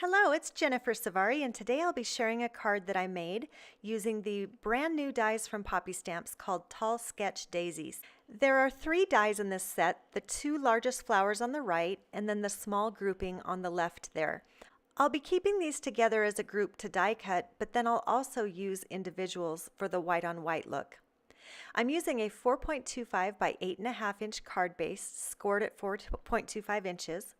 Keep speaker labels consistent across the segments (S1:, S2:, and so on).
S1: Hello, it's Jennifer Savari, and today I'll be sharing a card that I made using the brand new dies from Poppy Stamps called Tall Sketch Daisies. There are 3 dies in this set, the 2 largest flowers on the right and then the small grouping on the left there. I'll be keeping these together as a group to die cut, but then I'll also use individuals for the white on white look. I'm using a 4.25 by 8.5 inch card base scored at 4.25 inches,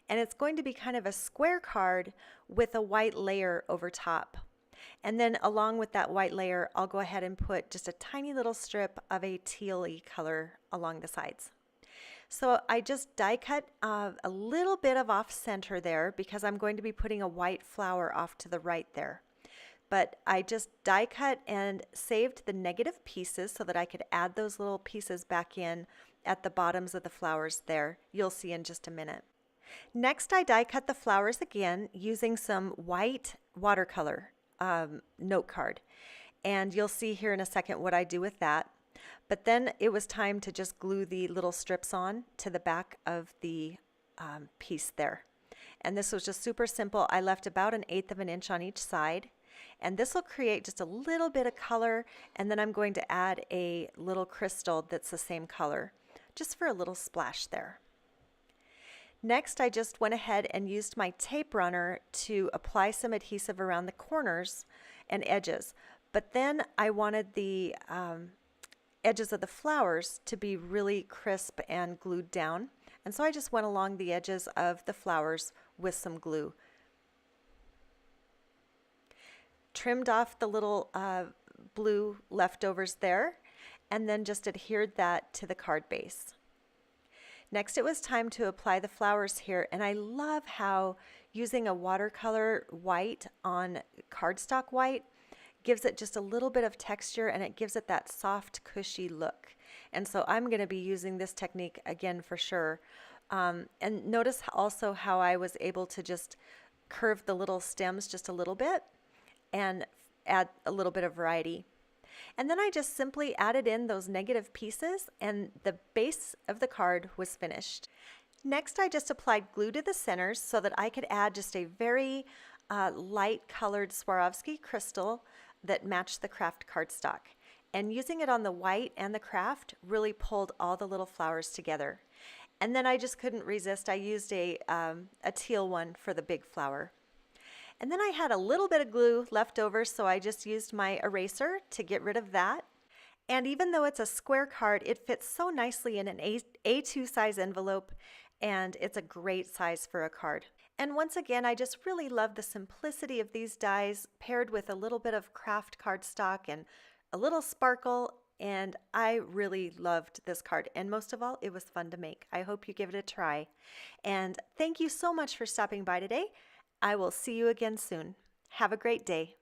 S1: and it's going to be kind of a square card with a white layer over top. And then along with that white layer, I'll go ahead and put just a tiny little strip of a teal-y color along the sides. So I just die cut a little bit of off center there because I'm going to be putting a white flower off to the right there. But I just die cut and saved the negative pieces so that I could add those little pieces back in at the bottoms of the flowers there. You'll see in just a minute. Next, I die cut the flowers again using some white watercolor note card. And you'll see here in a second what I do with that. But then it was time to just glue the little strips on to the back of the piece there. And this was just super simple. I left about 1/8 of an inch on each side. And this will create just a little bit of color, and then I'm going to add a little crystal that's the same color, just for a little splash there. Next, I just went ahead and used my tape runner to apply some adhesive around the corners and edges. But then I wanted the edges of the flowers to be really crisp and glued down. And so I just went along the edges of the flowers with some glue. Trimmed off the little blue leftovers there, and then just adhered that to the card base. Next, it was time to apply the flowers here, and I love how using a watercolor white on cardstock white gives it just a little bit of texture, and it gives it that soft, cushy look. And so I'm going to be using this technique again for sure. And notice also how I was able to just curve the little stems just a little bit and add a little bit of variety. And then I just simply added in those negative pieces, and the base of the card was finished. Next, I just applied glue to the centers so that I could add just a very light colored Swarovski crystal that matched the Kraft Cardstock. And using it on the white and the Kraft really pulled all the little flowers together. And then I just couldn't resist. I used a teal one for the big flower. And then I had a little bit of glue left over, so I just used my eraser to get rid of that. And even though it's a square card, it fits so nicely in an A2 size envelope, and it's a great size for a card. And once again, I just really love the simplicity of these dies paired with a little bit of Kraft cardstock and a little sparkle, and I really loved this card. And most of all, it was fun to make. I hope you give it a try. And thank you so much for stopping by today. I will see you again soon. Have a great day.